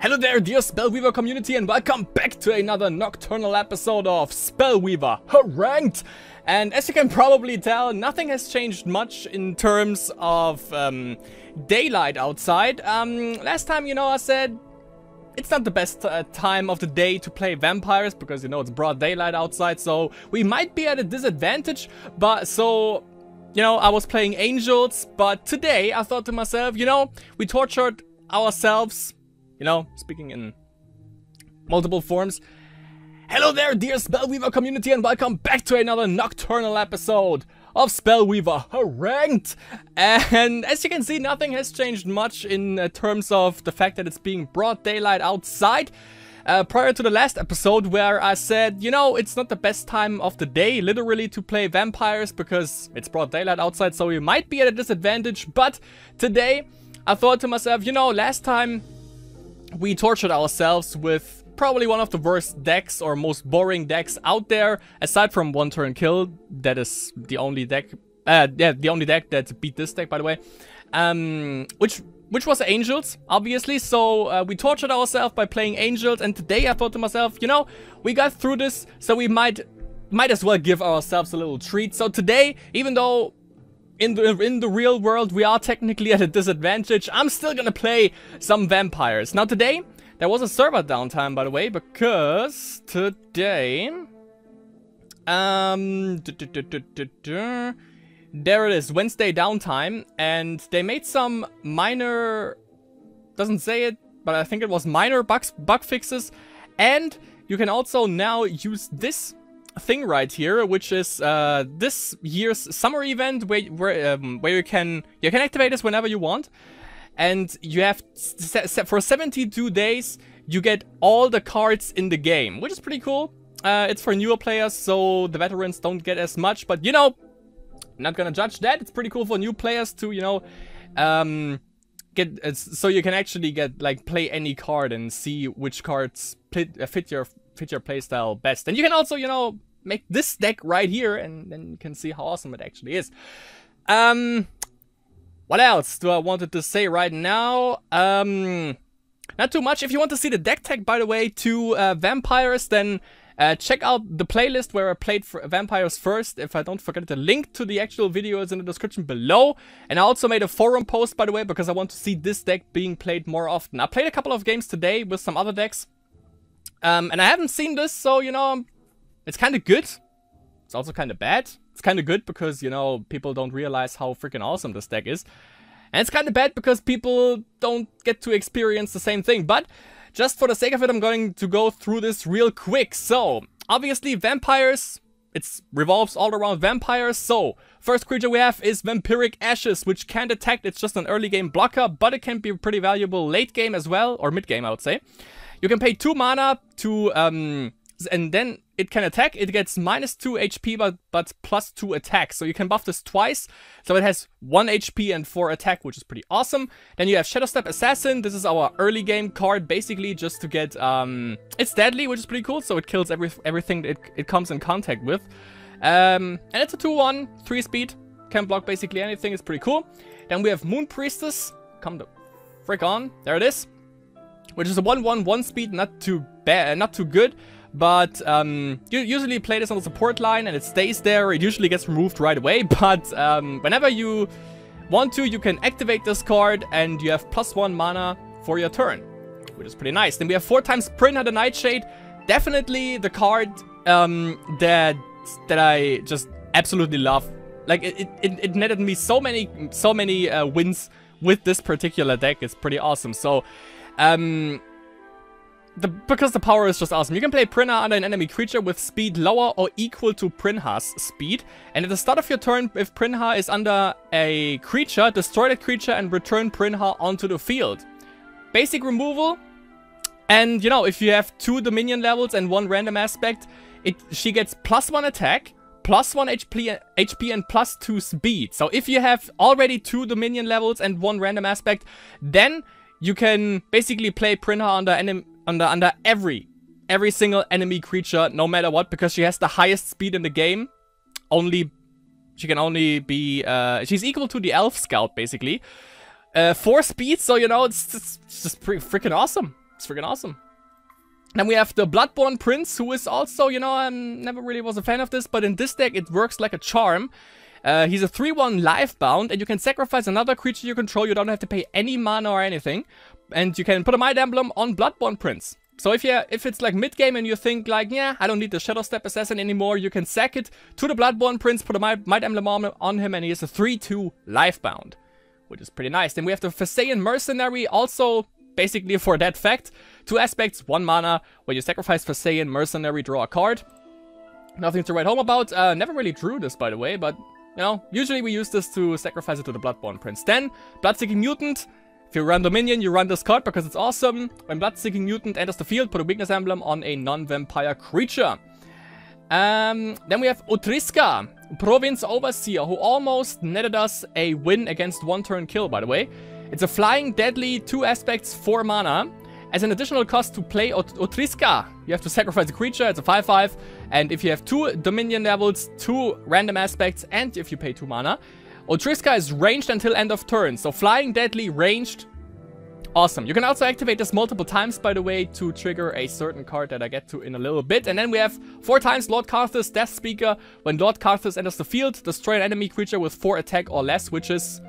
Hello there, dear Spellweaver community, and welcome back to another nocturnal episode of Spellweaver Ranked. And as you can probably tell, nothing has changed much in terms of daylight outside. Last time, I said it's not the best time of the day to play vampires because, it's broad daylight outside, so we might be at a disadvantage. But so, I was playing angels, but today I thought to myself, we tortured ourselves. Speaking in multiple forms. Hello there, dear Spellweaver community, and welcome back to another nocturnal episode of Spellweaver Ranked. And as you can see, nothing has changed much in terms of the fact that it's being broad daylight outside. Prior to the last episode where I said, it's not the best time of the day, literally, to play vampires because it's broad daylight outside, so we might be at a disadvantage. But today, I thought to myself, last time we tortured ourselves with probably one of the worst decks or most boring decks out there, aside from one turn kill. That is the only deck, the only deck that beat this deck, by the way. Which was Angels, obviously. So we tortured ourselves by playing Angels, and today I thought to myself, we got through this, so we might as well give ourselves a little treat. So today, even though in the real world we are technically at a disadvantage, I'm still gonna play some vampires. Now today, there was a server downtime, by the way, because today, there it is, Wednesday downtime, and they made some minor, doesn't say it, but I think it was minor bug fixes, and you can also now use this thing right here, which is this year's summer event, where you can activate this whenever you want, and you have for 72 days you get all the cards in the game, which is pretty cool. It's for newer players, so the veterans don't get as much, but I'm not gonna judge that. It's pretty cool for new players to get so you can actually play any card and see which cards fit your playstyle best. And you can also make this deck right here, and then you can see how awesome it actually is. What else do I wanted to say right now? Not too much. If you want to see the deck tag, by the way, to vampires, then check out the playlist where I played for vampires first. If I don't forget, the link to the actual video is in the description below. And I also made a forum post, by the way, because I want to see this deck being played more often. I played a couple of games today with some other decks, and I haven't seen this, so it's kind of good. It's also kind of bad. It's kind of good because, people don't realize how freaking awesome this deck is. And it's kind of bad because people don't get to experience the same thing. But just for the sake of it, I'm going to go through this real quick. So, obviously, vampires, it revolves all around vampires. So, first creature we have is Vampiric Ashes, which can't attack. It's just an early game blocker, but it can be pretty valuable late game as well, or mid game, I would say. You can pay 2 mana to, and then it can attack. It gets -2 HP, but +2 attack. So you can buff this twice. So it has 1 HP and 4 attack, which is pretty awesome. Then you have Shadowstep Assassin. This is our early game card, basically just to get, it's deadly, which is pretty cool. So it kills everything it comes in contact with. And it's a 2/1, 3 speed. Can block basically anything. It's pretty cool. Then we have Moon Priestess. Come the frick on. There it is. Which is a 1/1, 1 speed. Not too bad, not too good. But you usually play this on the support line and it stays there. It usually gets removed right away, but whenever you want to, you can activate this card and you have +1 mana for your turn, which is pretty nice. Then we have 4 times Prinha the Nightshade. Definitely the card that I just absolutely love. Like it netted me so many wins with this particular deck. It's pretty awesome. So because the power is just awesome. You can play Prinha under an enemy creature with speed lower or equal to Prinha's speed. And at the start of your turn, if Prinha is under a creature, destroy that creature and return Prinha onto the field. Basic removal. And, if you have 2 Dominion levels and 1 random aspect, she gets +1 attack, +1 HP and +2 speed. So if you have already 2 Dominion levels and 1 random aspect, then you can basically play Prinha under every single enemy creature, no matter what, because she has the highest speed in the game. She can only be, she's equal to the Elf Scout, basically. 4 speed, so it's just pretty freaking awesome. It's freaking awesome. Then we have the Bloodborne Prince, who is also, you know, I never really was a fan of this, but in this deck it works like a charm. He's a 3/1 life bound, and you can sacrifice another creature you control. You don't have to pay any mana or anything. And you can put a Might Emblem on Bloodborne Prince. So if it's like mid-game and you think like, yeah, I don't need the Shadow Step Assassin anymore, you can sack it to the Bloodborne Prince, put a Might Emblem on him, and he is a 3/2 life bound, which is pretty nice. Then we have the Phasean Mercenary, also basically for that fact. 2 aspects, 1 mana. When you sacrifice Phasean Mercenary, draw a card. Nothing to write home about. Never really drew this, by the way, but, you know, usually we use this to sacrifice it to the Bloodborne Prince. Then, Bloodseeking Mutant. If you run Dominion, you run this card because it's awesome. When Bloodseeking Mutant enters the field, put a weakness emblem on a non-vampire creature. Then we have Utriska, Province Overseer, who almost netted us a win against 1-turn kill, by the way. It's a flying, deadly, 2 aspects, 4 mana. As an additional cost to play Utriska, you have to sacrifice a creature. It's a 5/5. And if you have 2 Dominion levels, 2 random aspects, and if you pay 2 mana, Utriska is ranged until end of turn. So flying, deadly, ranged. Awesome. You can also activate this multiple times, by the way, to trigger a certain card that I get to in a little bit. And then we have 4 times Lord Karthus, Death Speaker. When Lord Karthus enters the field, destroy an enemy creature with 4 attack or less, which is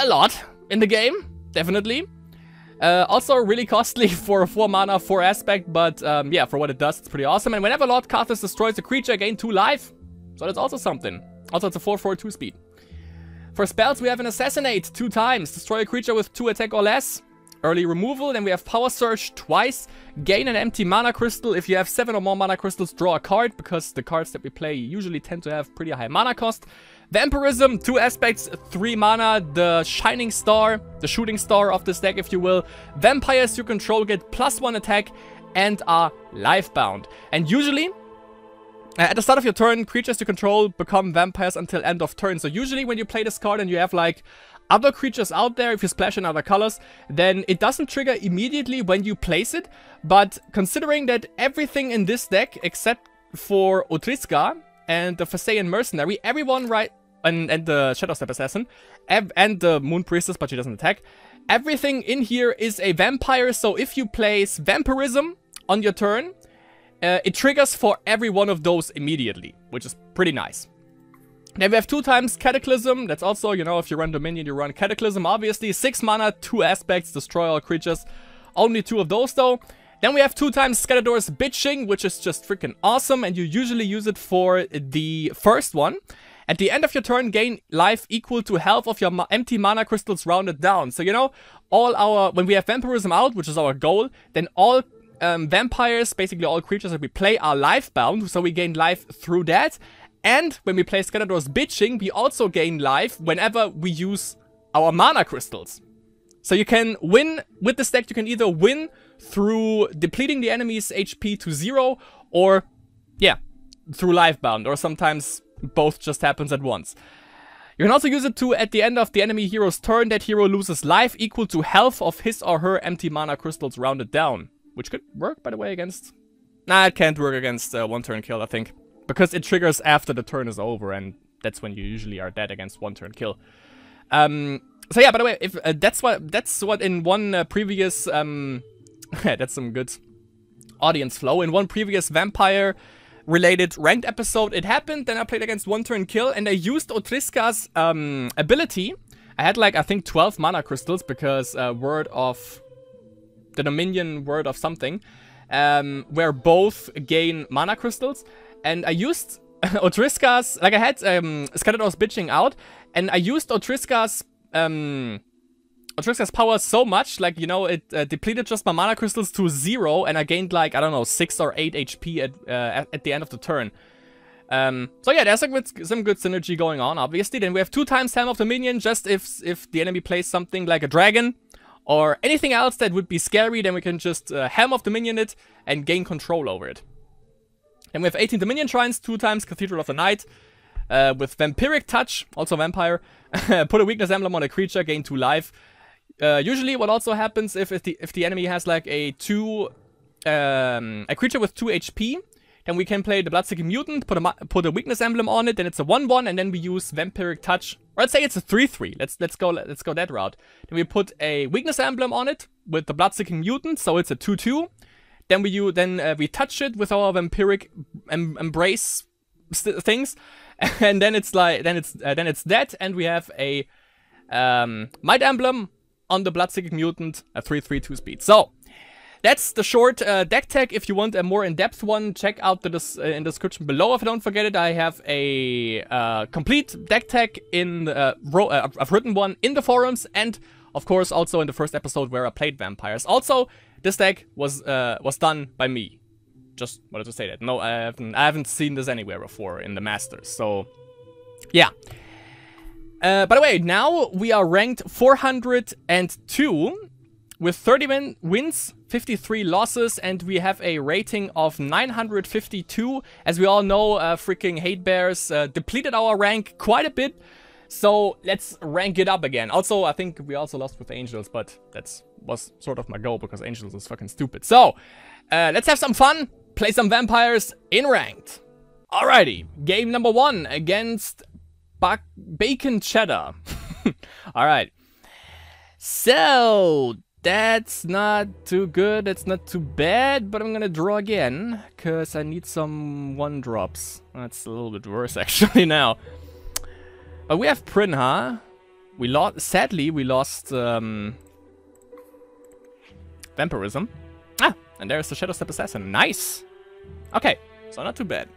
a lot in the game. Definitely. Also really costly for a 4 mana, 4 aspect, but yeah, for what it does, it's pretty awesome. And whenever Lord Karthus destroys a creature, gain 2 life. So that's also something. Also, it's a 4/4 2 speed. For spells, we have an Assassinate 2 times. Destroy a creature with 2 attack or less. Early removal. Then we have Power Surge twice. Gain an empty mana crystal. If you have 7 or more mana crystals, draw a card, because the cards that we play usually tend to have pretty high mana cost. Vampirism, 2 aspects, 3 mana. The shining star, the shooting star of this deck, if you will. Vampires you control get +1 attack and are life bound. And usually, at the start of your turn, creatures you control become vampires until end of turn. So usually when you play this card and you have like other creatures out there, if you splash in other colors, then it doesn't trigger immediately when you place it. But considering that everything in this deck, except for Utriska and the Phasean Mercenary, everyone and the Shadow Step Assassin, and the Moon Priestess, but she doesn't attack, everything in here is a vampire. So if you place Vampirism on your turn, it triggers for every one of those immediately, which is pretty nice. Then we have 2 times Cataclysm. That's also, you know, if you run Dominion, you run Cataclysm, obviously. 6 mana, 2 aspects, destroy all creatures. Only 2 of those, though. Then we have 2 times Skadador's Bitching, which is just freaking awesome, and you usually use it for the first one. At the end of your turn, gain life equal to half of your empty mana crystals rounded down. So, you know, when we have Vampirism out, which is our goal, then all vampires, basically all creatures that we play, are life bound, so we gain life through that. And when we play Skadador's Bitching, we also gain life whenever we use our mana crystals. So you can win with this deck. You can either win through depleting the enemy's HP to 0, or yeah, through life bound, or sometimes both just happens at once. You can also use it to, at the end of the enemy hero's turn, that hero loses life equal to half of his or her empty mana crystals rounded down. Which could work, by the way, against... Nah, it can't work against 1-turn kill, I think. Because it triggers after the turn is over, and that's when you usually are dead against 1-turn kill. So yeah, by the way, if that's what in one previous... that's some good audience flow. In one previous vampire-related ranked episode, it happened. Then I played against 1-turn kill, and I used Utriska's ability. I had like, I think, 12 mana crystals, because Word of... the Dominion Word of something, where both gain mana crystals, and I used Utriska's, like I had Skadador's Bitching out, and I used Utriska's power so much, like, you know, it depleted just my mana crystals to 0, and I gained like, I don't know, 6 or 8 HP at the end of the turn. So yeah, there's some good synergy going on, obviously. Then we have 2 times Helm of Dominion, just if the enemy plays something like a dragon, or anything else that would be scary, then we can just Helm of Dominion it and gain control over it. And we have 18 Dominion Shrines, 2 times Cathedral of the Night, with Vampiric Touch, also Vampire. Put a weakness emblem on a creature, gain 2 life. Usually what also happens if the enemy has like a creature with 2 HP, Then we can play the Bloodseeking Mutant, put a weakness emblem on it, then it's a 1/1, and then we use Vampiric Touch. Or let's say it's a 3/3. Let's go that route. Then we put a weakness emblem on it with the Bloodseeking Mutant, so it's a 2/2. Then we touch it with our Vampiric Embrace things, and then it's dead, and we have a Might Emblem on the Bloodseeking Mutant, a 3/3 2-speed. So that's the short deck tag. If you want a more in-depth one, check out in the description below. If I don't forget it, I have a complete deck tag in I've written one in the forums, and of course also in the first episode where I played vampires. Also, this deck was done by me. Just wanted to say that. No, I haven't seen this anywhere before in the Masters. So yeah. By the way, now we are ranked 402 with 30 wins, 53 losses, and we have a rating of 952. As we all know, freaking hate bears depleted our rank quite a bit. So let's rank it up again. Also, I think we also lost with Angels, but that was sort of my goal because Angels is fucking stupid. So let's have some fun, play some vampires in ranked. Alrighty, game number 1 against Bacon Cheddar. Alright. So that's not too good, it's not too bad, but I'm gonna draw again, because I need some 1-drops. That's a little bit worse actually now. But we have Prinha. Sadly, we lost Vampirism. Ah, and there's the Shadow Step Assassin. Nice! Okay, so not too bad.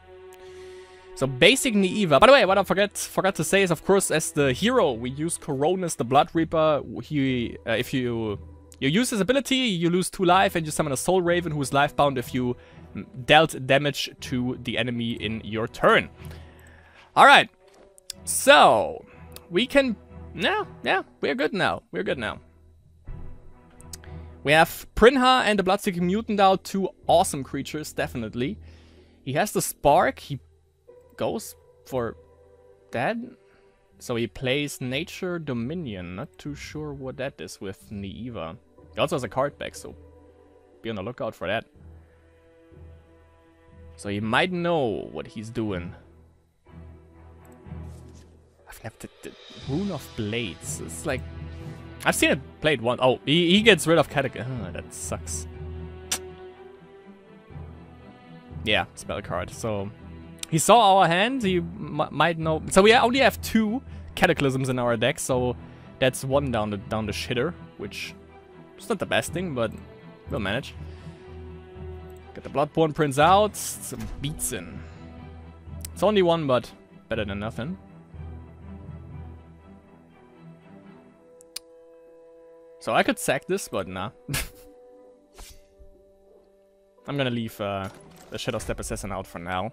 So basic Naiva. By the way, what I forgot to say is, of course, as the hero, we use Coronis the Blood Reaper. If you use his ability, you lose 2 life, and you summon a Soul Raven who is life-bound if you dealt damage to the enemy in your turn. Alright. So, we can... Yeah, we're good now. We're good now. We have Prinha and the Bloodseeking Mutant out, 2 awesome creatures, definitely. He has the Spark. He goes for that. So he plays Nature Dominion. Not too sure what that is with Naiva. He also has a card back, so be on the lookout for that. So he might know what he's doing. I've left the Rune of Blades. It's like... I've seen it played once. Oh, he gets rid of Cataclysm. Oh, that sucks. Yeah, spell card. So he saw our hand. He might know. So we only have 2 Cataclysms in our deck. So that's 1 down the shitter, which is not the best thing, but we'll manage. Get the Bloodborne Prince out. Some beats in. It's only 1, but better than nothing. So I could sack this, but nah. I'm gonna leave the Shadow Step Assassin out for now.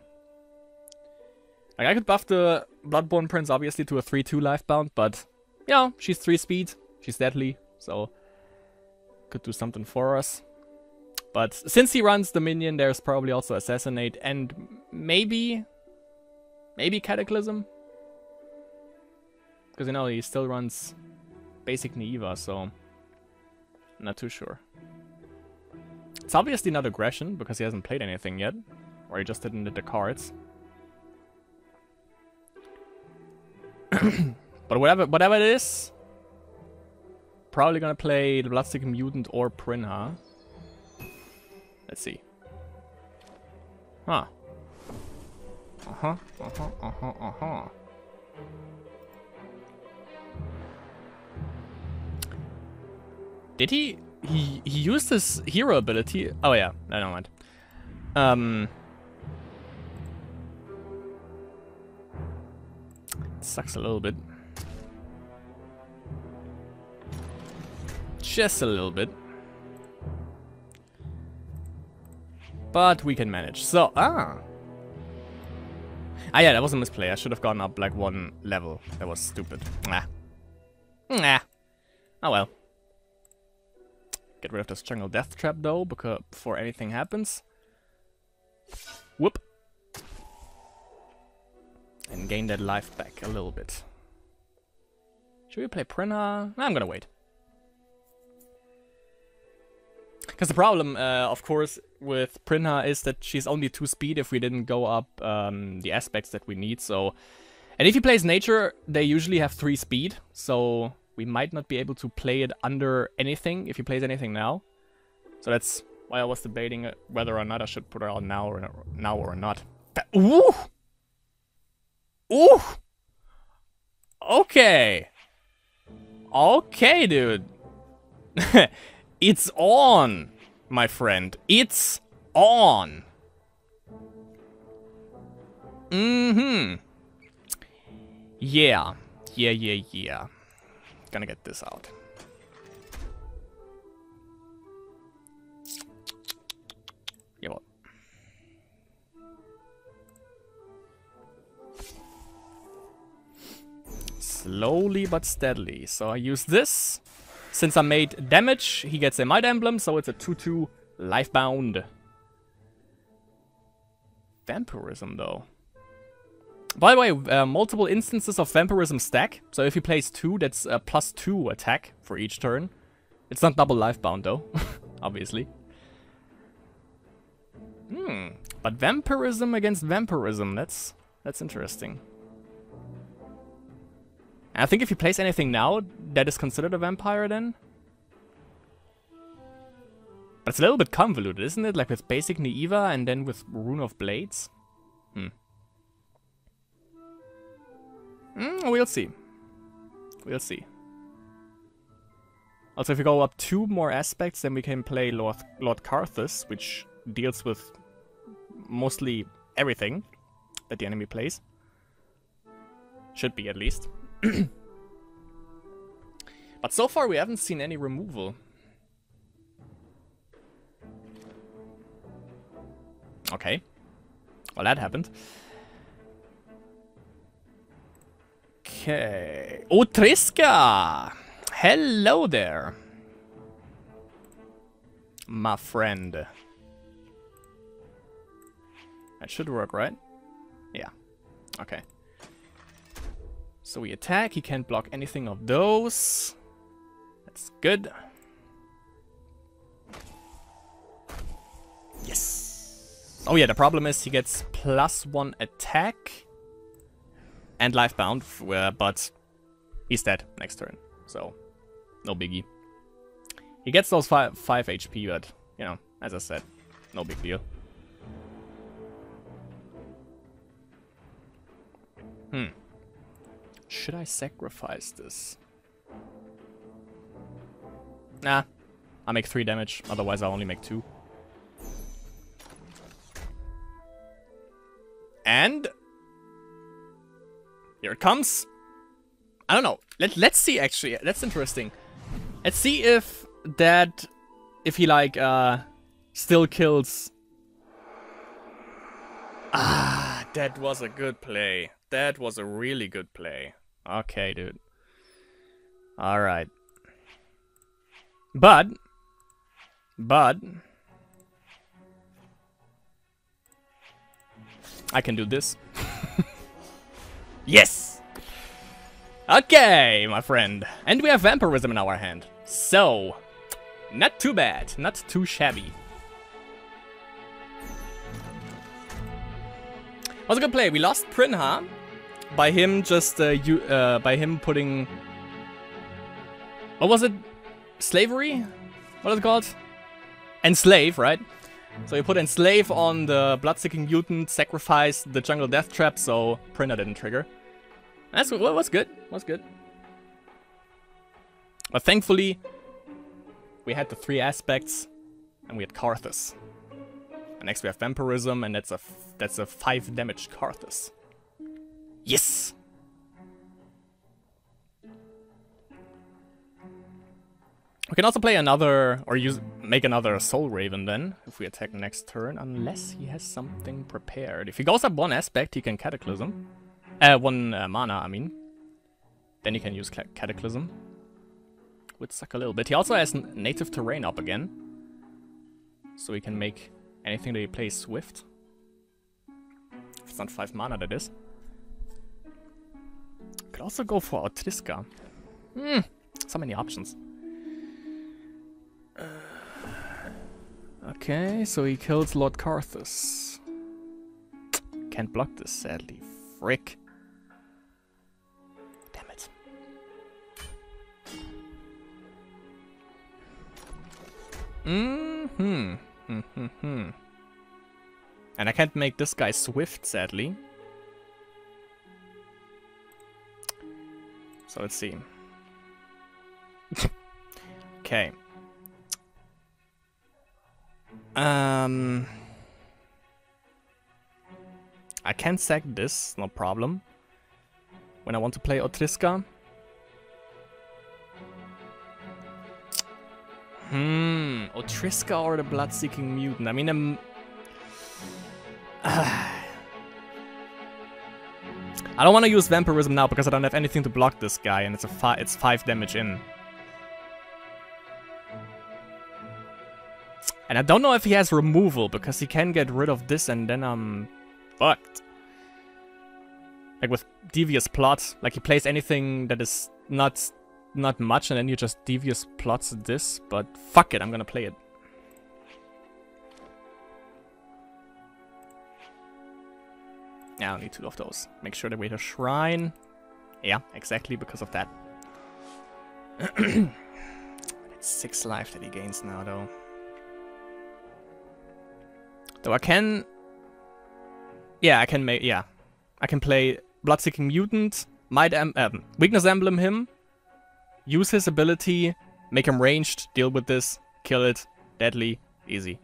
Like, I could buff the Bloodborne Prince, obviously, to a 3/2 lifebound, but, you know, she's 3 speed, she's deadly, so could do something for us. But since he runs the minion, there's probably also Assassinate, and maybe Cataclysm? Because, you know, he still runs basic Naiva, so... Not too sure. It's obviously not aggression, because he hasn't played anything yet. Or he just didn't hit the cards. But whatever it is, probably gonna play the Bloodseeking Mutant or Prinha. Let's see. Huh. Did he used his hero ability? Oh yeah, never mind. Sucks a little bit. Just a little bit. But we can manage. So, yeah, that was a misplay. I should have gone up like 1 level. That was stupid. Nah. Oh well. Get rid of this jungle death trap though, because before anything happens. Whoop. And gain that life back a little bit. Should we play Prinha? I'm gonna wait. Because the problem, of course, with Prinha is that she's only 2 speed if we didn't go up the aspects that we need, so... And if he plays nature, they usually have 3 speed, so we might not be able to play it under anything if he plays anything now. So that's why I was debating whether or not I should put her on now or not. Ooh! Ooh! Okay! Okay, dude. It's on, my friend. It's on. Mm-hmm. Yeah. Yeah. Gonna get this out. Yeah, what? Slowly but steadily. So I use this. Since I made damage, he gets a Might Emblem, so it's a 2/2 Lifebound. Vampirism, though. By the way, multiple instances of Vampirism stack. So if he plays 2, that's a +2 attack for each turn. It's not double Lifebound, though. Obviously. But Vampirism against Vampirism, that's interesting. I think if he plays anything now, that is considered a vampire then. But it's a little bit convoluted, isn't it? Like with basic Naiva and then with Rune of Blades. We'll see. We'll see. Also, if we go up 2 more aspects, then we can play Lord Karthus, which deals with mostly everything that the enemy plays. Should be, at least. But so far we haven't seen any removal. Okay. Well, that happened. Okay. Oh, Triska! Hello there. My friend. That should work, right? Yeah. Okay. So we attack, he can't block anything of those. That's good. Yes! Oh yeah, the problem is he gets +1 attack and Lifebound, but he's dead next turn, so no biggie. He gets those 5 HP, but, you know, as I said, no big deal. Should I sacrifice this? Nah. I make 3 damage, otherwise I only make 2. And... here it comes. I don't know. Let's see, actually. That's interesting. Let's see if that... if he, like, still kills... Ah, that was a good play. That was a really good play. Okay, dude. Alright. But... I can do this. Yes! Okay, my friend. And we have Vampirism in our hand. So, not too bad. Not too shabby. Was a good play. We lost Prinha by him just by him putting, what was it? Slavery? What is it called? Enslave, right? So he put Enslave on the Bloodseeking Mutant, sacrificed the Jungle Death Trap, so Prinha didn't trigger. That's what was good. Was good. But thankfully, we had the 3 aspects, and we had Karthus. And next we have Vampirism, and that's a 5 damage Karthus. Yes! We can also play another, or make another Soul Raven then, if we attack next turn, unless he has something prepared. If he goes up 1 aspect, he can Cataclysm. 1 mana, I mean. Then he can use Cataclysm. Would suck a little bit. He also has Native Terrain up again. So he can make anything that he plays Swift. If it's not 5 mana, that is. Could also go for Triska. So many options. Okay, so he kills Lord Carthus. Can't block this, sadly. Frick. Damn it. And I can't make this guy swift, sadly. So let's see. Okay. I can sack this, no problem. When I want to play Otriska. Otriska or the Blood-Seeking Mutant. I mean, I don't want to use Vampirism now because I don't have anything to block this guy, and it's 5 damage in. And I don't know if he has removal, because he can get rid of this and then I'm fucked. Like with Devious Plot, like he plays anything that is not much and then you just Devious Plots this, but fuck it, I'm gonna play it. Yeah, I'll need 2 of those. Make sure that we hit a shrine. Yeah, exactly because of that. It's 6 life that he gains now, though. Though I can... Yeah, I can make... Yeah. I can play Blood-Seeking Mutant, Weakness Emblem him, use his ability, make him ranged, deal with this, kill it, deadly, easy.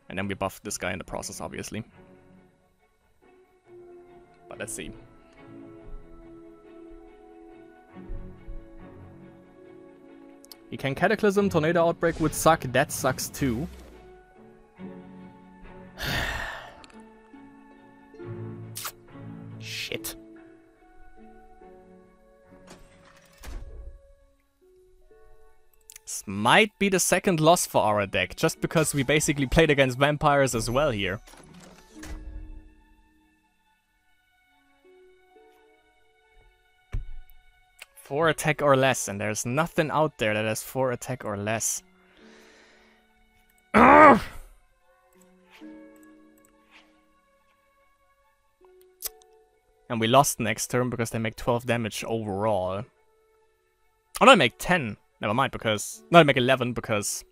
And then we buff this guy in the process, obviously. But let's see. He can Cataclysm, Tornado Outbreak would suck, that sucks too. Shit. This might be the second loss for our deck, just because we basically played against vampires as well here. Four attack or less, and there's nothing out there that has 4 attack or less. Ugh! And we lost next turn because they make 12 damage overall. Oh no, they make 10. Never mind, because... No, they make 11 because...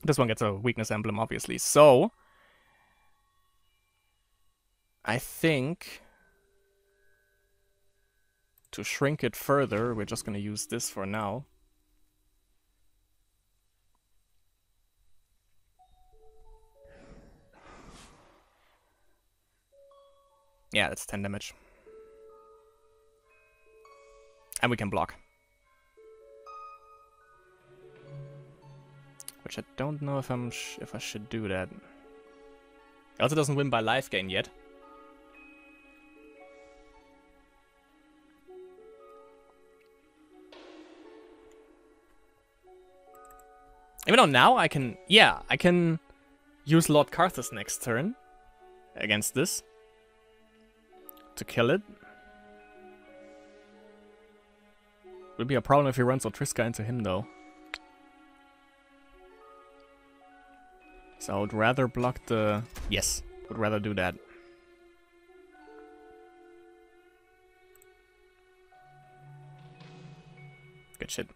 This one gets a weakness emblem, obviously. So... I think... To shrink it further, we're just gonna use this for now. Yeah, that's 10 damage. And we can block. Which I don't know if if I should do that. It also doesn't win by life gain yet. Even though now I can... Yeah, I can use Lord Carthus next turn against this to kill it. Would be a problem if he runs Otriska into him, though. So I would rather block the... Yes, would rather do that. Good shit.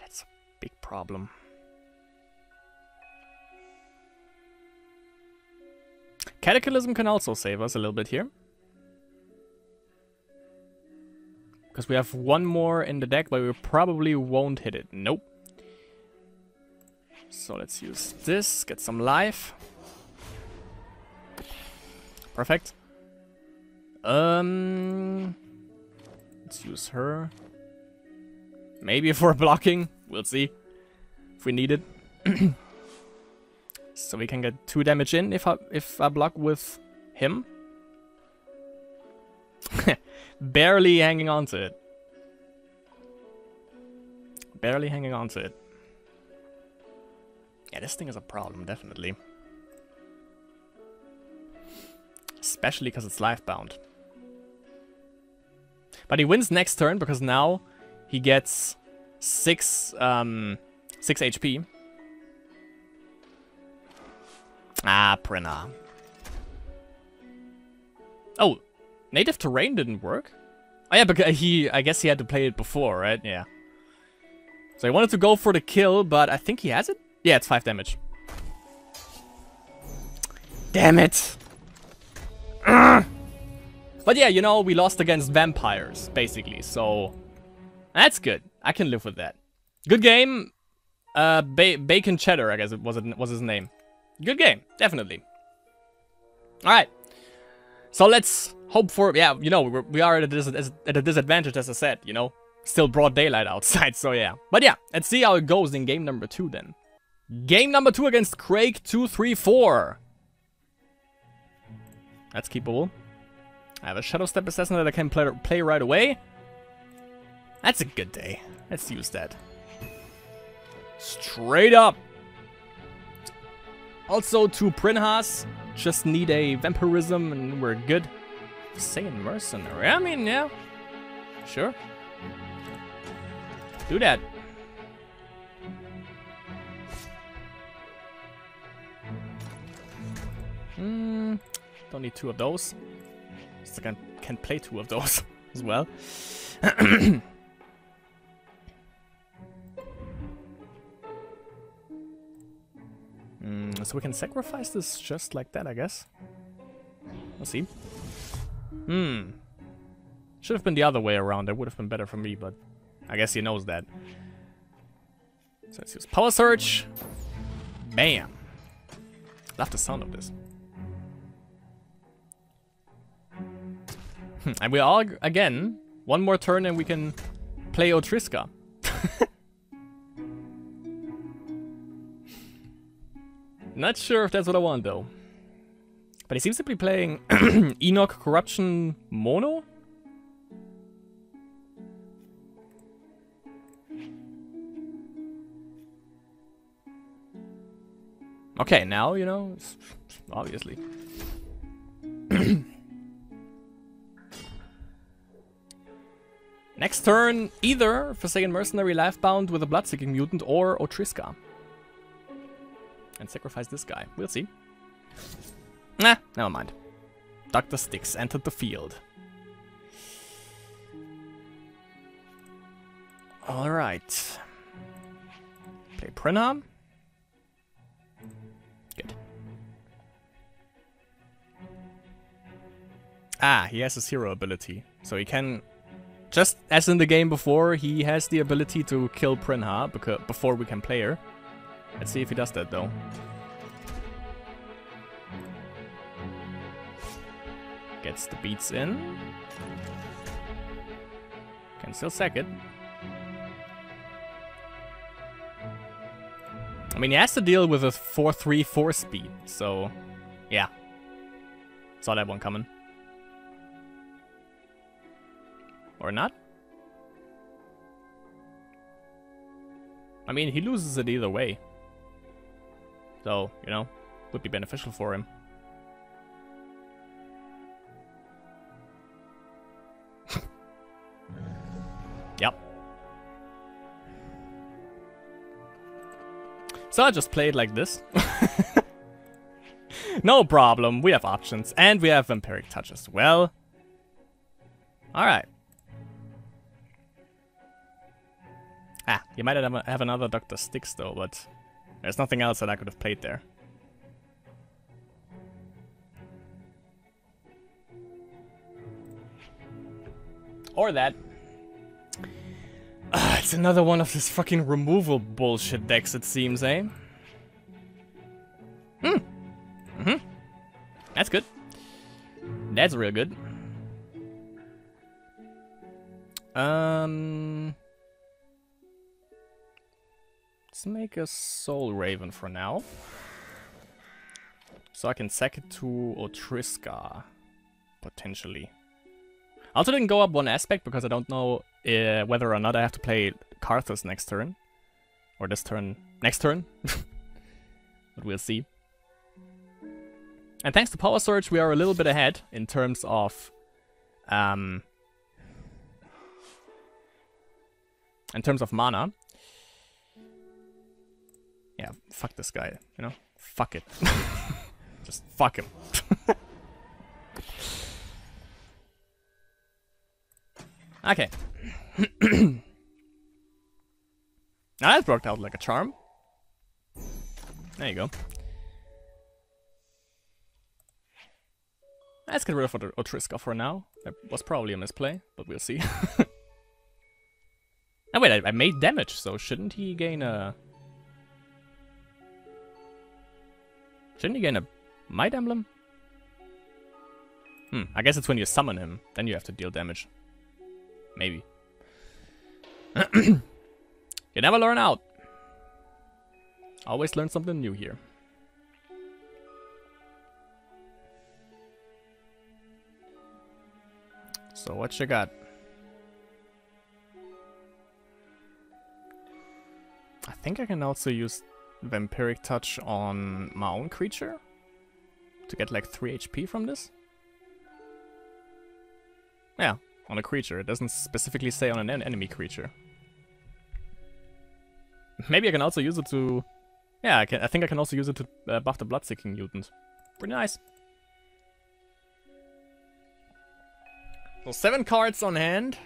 That's a big problem. Cataclysm can also save us a little bit here. Because we have one more in the deck, but we probably won't hit it. Nope. So let's use this, get some life. Perfect. Let's use her. Maybe for blocking. We'll see. If we need it. So we can get 2 damage in if I block with him. Barely hanging on to it. Barely hanging on to it. Yeah, this thing is a problem, definitely. Especially because it's life bound. But he wins next turn because now he gets 6 HP. Ah, Brenna. Oh, native terrain didn't work? Oh yeah, because I guess he had to play it before, right? Yeah. So he wanted to go for the kill, but I think he has it? Yeah, it's 5 damage. Damn it! But yeah, you know, we lost against vampires, basically, so that's good. I can live with that. Good game. Bacon Cheddar, I guess it was his name. Good game, definitely. Alright. So let's hope for, yeah, you know, we are at a disadvantage, as I said, you know. Still broad daylight outside, so yeah. But yeah, let's see how it goes in game number 2 then. Game number 2 against Craig234. That's keepable. I have a Shadow Step Assassin that I can play right away. That's a good day. Let's use that. Straight up. Also, 2 Prinhas. Just need a Vampirism and we're good. Saying Mercenary. I mean, yeah. Sure. Do that. Don't need 2 of those. So I can play 2 of those as well. So we can sacrifice this just like that, I guess. We'll see. Should have been the other way around. That would have been better for me, but I guess he knows that. So let's use Power Surge. Bam. Love the sound of this. And we all, again, one more turn and we can play Otriska. Not sure if that's what I want, though. But he seems to be playing Enoch Corruption Mono? Okay, now, you know, obviously. Next turn, either Forsaken Mercenary Lifebound with a Bloodseeking Mutant or Otriska. And sacrifice this guy. We'll see. Nah, never mind. Dr. Styx entered the field. Alright. Play Prinham. Good. Ah, he has his hero ability. So he can... Just as in the game before, he has the ability to kill Prinha before we can play her. Let's see if he does that, though. Gets the beats in. Can still sack it. I mean, he has to deal with a 4-3 force speed, so... Yeah. Saw that one coming. Or not? I mean, he loses it either way. So, you know, would be beneficial for him. Yep. So I just play it like this. No problem, we have options. And we have Vampiric Touch as well. Alright. Ah, you might have another Dr. Styx though, but there's nothing else that I could have played there. Or that. It's another one of this fucking removal bullshit decks, it seems, eh? That's good. That's real good. Let's make a Soul Raven for now. So I can sack it to Otriska, potentially. I also didn't go up one aspect because I don't know whether or not I have to play Karthus next turn. Or this turn. Next turn. But we'll see. And thanks to Power Surge, we are a little bit ahead in terms of in terms of mana. Yeah, fuck this guy, you know? Fuck it. Just fuck him. Okay. Now that worked out like a charm. There you go. Let's get rid of Otriska for now. That was probably a misplay, but we'll see. Oh wait, I made damage, so shouldn't he gain a... Shouldn't he gain a Might Emblem? I guess it's when you summon him, then you have to deal damage. Maybe. You never learn out. Always learn something new here. So what you got? I think I can also use Vampiric Touch on my own creature to get like 3 HP from this. Yeah, on a creature. It doesn't specifically say on an enemy creature. Maybe I can also use it to... Yeah, I think I can also use it to buff the Bloodseeking Mutant. Pretty nice. So 7 cards on hand,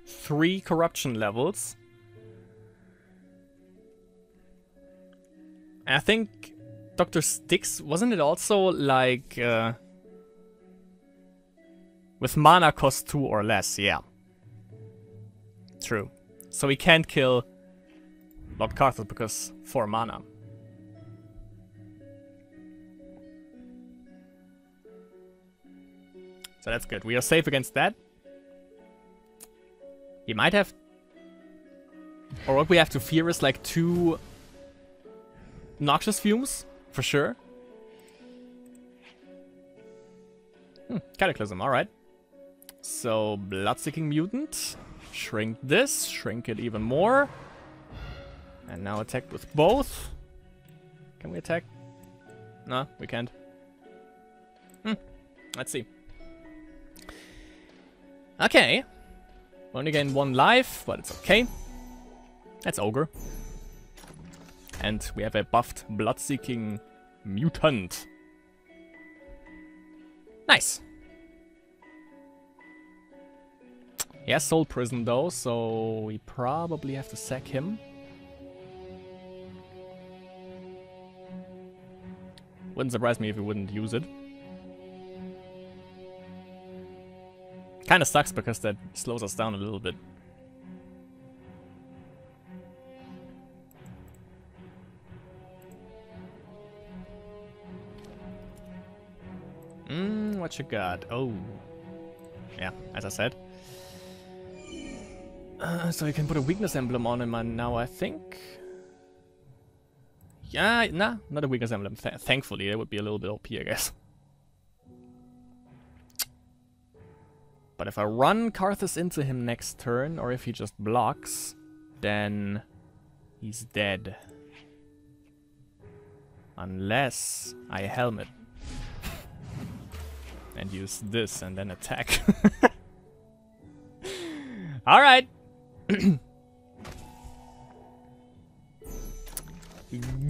3 corruption levels. And I think Dr. Styx, wasn't it also like with mana cost 2 or less? Yeah. True. So we can't kill Lord Carthus because 4 mana. So that's good. We are safe against that. He might have... Or what we have to fear is like 2 Noxious Fumes, for sure. Cataclysm, alright. So, Bloodseeking Mutant. Shrink this, shrink it even more. And now attack with both. Can we attack? No, we can't. Let's see. Okay. We only gain 1 life, but it's okay. That's Ogre. And we have a buffed Bloodseeking Mutant. Nice. He has Soul Prison though, so we probably have to sack him. Wouldn't surprise me if we wouldn't use it. Kinda sucks because that slows us down a little bit. What you got? Oh. Yeah, as I said. So you can put a weakness emblem on him now, I think. Yeah, nah, not a weakness emblem. Thankfully, it would be a little bit OP, I guess. But if I run Carthus into him next turn, or if he just blocks, then he's dead. Unless I helmet. And use this and then attack. Alright.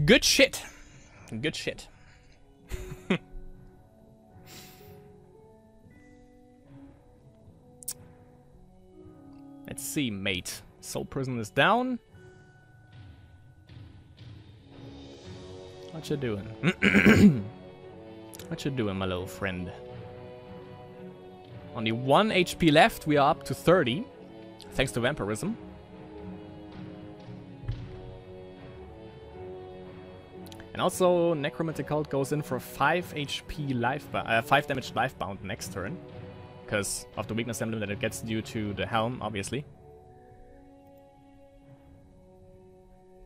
Good shit. Good shit. Let's see, mate. Soul Prison is down. What you doing? What you doing, my little friend? Only 1 HP left. We are up to 30. Thanks to Vampirism. And also, Necromantic Cult goes in for 5 HP life, 5 damage lifebound next turn. Because of the weakness emblem that it gets due to the helm, obviously.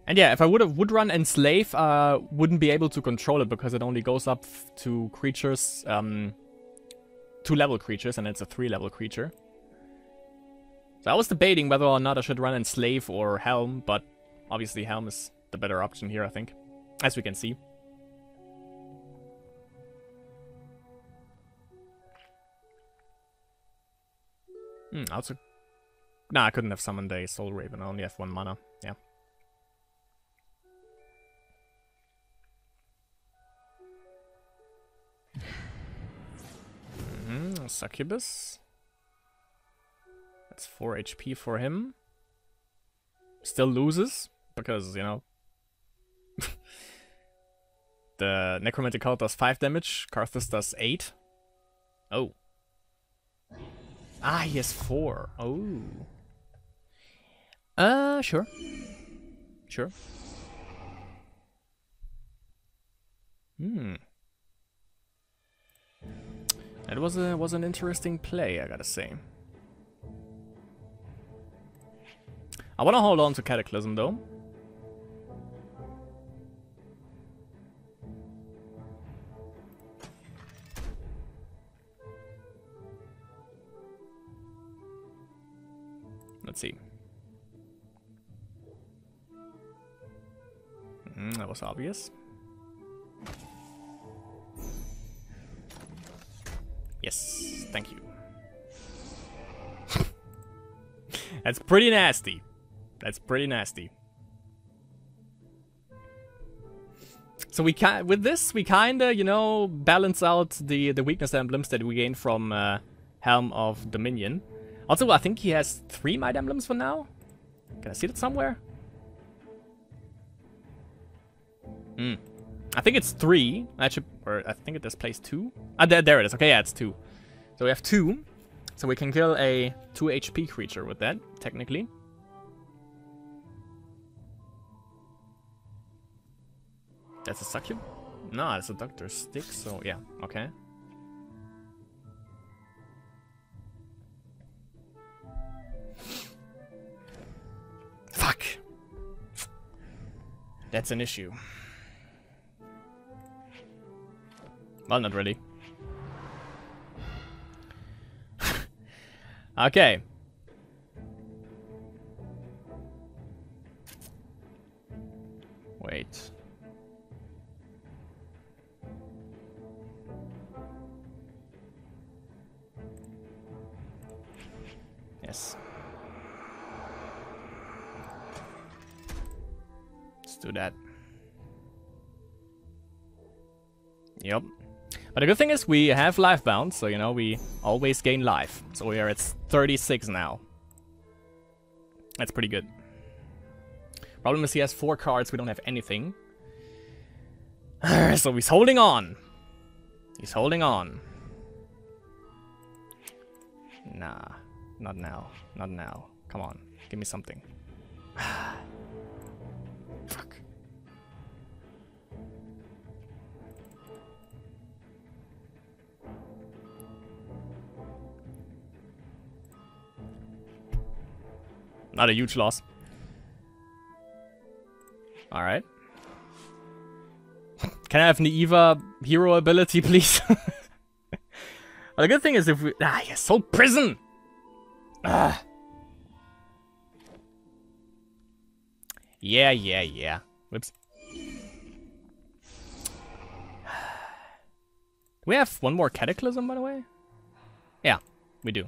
And yeah, if I would run Enslave, wouldn't be able to control it because it only goes up to creatures, 2-level creatures, and it's a 3-level creature. So I was debating whether or not I should run Enslave or Helm, but obviously Helm is the better option here, I think, as we can see. Also Nah, I couldn't have summoned a Soul Raven. I only have 1 mana. Yeah. Succubus. That's 4 HP for him. Still loses, because, you know... the Necromantic Cult does 5 damage, Karthus does 8. Oh. Ah, he has 4. Oh. Sure. Sure. That was an interesting play, I gotta say. I wanna hold on to Cataclysm though. Let's see. That was obvious. Yes, thank you. That's pretty nasty. That's pretty nasty. So we with this we kinda, you know, balance out the weakness emblems that we gain from Helm of Dominion. Also, I think he has 3 Might Emblems for now. Can I see that somewhere? I think it's 3. Actually, or I think it displays 2. Ah, there it is. Okay, yeah, it's 2. So we have 2. So we can kill a 2 HP creature with that, technically. That's a succub? No, that's a Doctor's Stick, so yeah, okay. Fuck! That's an issue. Well, not really. Okay. Wait. Yes. Let's do that. Yep. But the good thing is we have life bound, so you know, we always gain life. So we are at 36 now. That's pretty good. Problem is he has 4 cards, we don't have anything. So he's holding on. He's holding on. Nah, not now. Not now. Come on, give me something. Fuck. Not a huge loss. Alright. Can I have Naiva hero ability, please? Well, the good thing is if we... Ah, yes, Soul Prison! Ah. Yeah. Whoops. Do we have one more Cataclysm, by the way? Yeah, we do.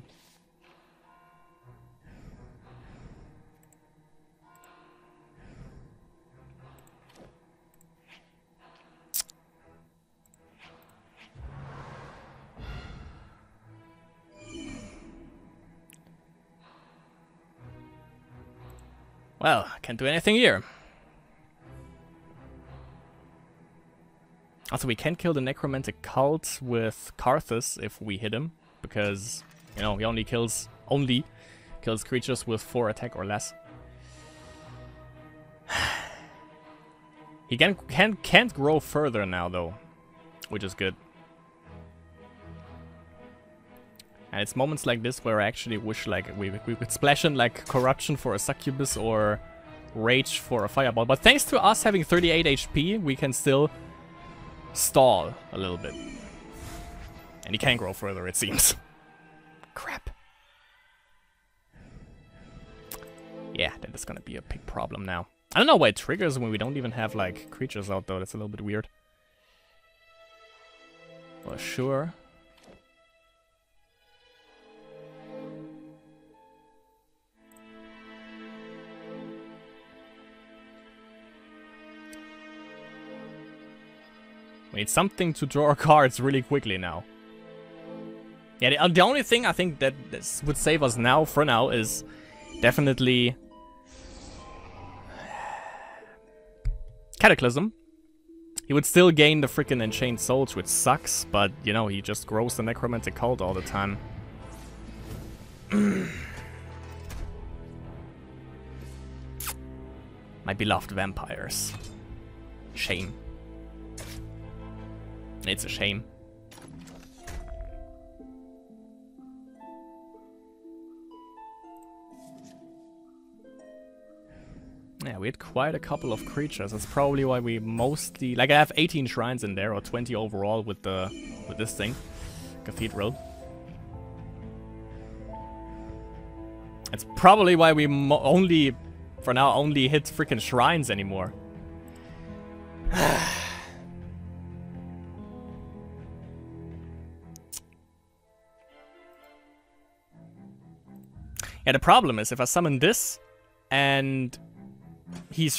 Well, can't do anything here. Also, we can kill the Necromantic Cult with Karthus if we hit him, because, you know, he only kills creatures with 4 attack or less. He can't grow further now, though, which is good. And it's moments like this where I actually wish like we could splash in like Corruption for a Succubus or Rage for a Fireball. But thanks to us having 38 HP, we can still stall a little bit. And he can grow further, it seems. Crap. Yeah, that is gonna be a big problem now. I don't know why it triggers when we don't even have like creatures out though. That's a little bit weird. Well, sure. We need something to draw our cards really quickly now. Yeah, the only thing I think that this would save us now, for now, is definitely Cataclysm. He would still gain the freaking Enchained Souls, which sucks, but, you know, he just grows the Necromantic Cult all the time. My beloved vampires. Shame. It's a shame. Yeah, we had quite a couple of creatures. That's probably why we mostly... Like, I have 18 shrines in there, or 20 overall with this thing. Cathedral. That's probably why we only, for now, only hit freaking shrines anymore. Yeah, the problem is, if I summon this, and... he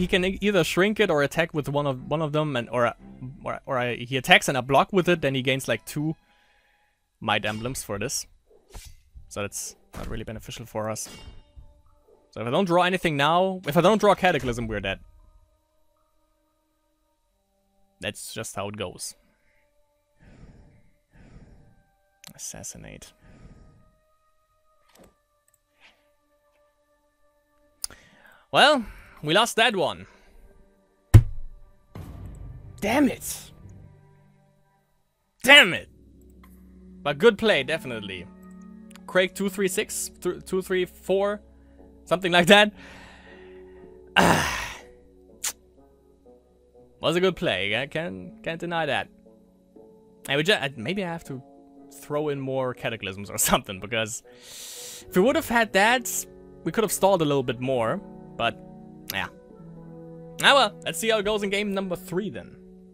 can either shrink it or attack with one of them, and he attacks and I block with it, then he gains like 2 Might Emblems for this. So that's not really beneficial for us. So if I don't draw anything now, if I don't draw Cataclysm, we're dead. That's just how it goes. Assassinate. Well, we lost that one. Damn it. Damn it. But good play, definitely. Craig 236, 234, something like that. Was a good play. I can't deny that. Maybe I have to throw in more Cataclysms or something, because if we would have had that, we could have stalled a little bit more. But, yeah. Ah well, let's see how it goes in game number 3 then.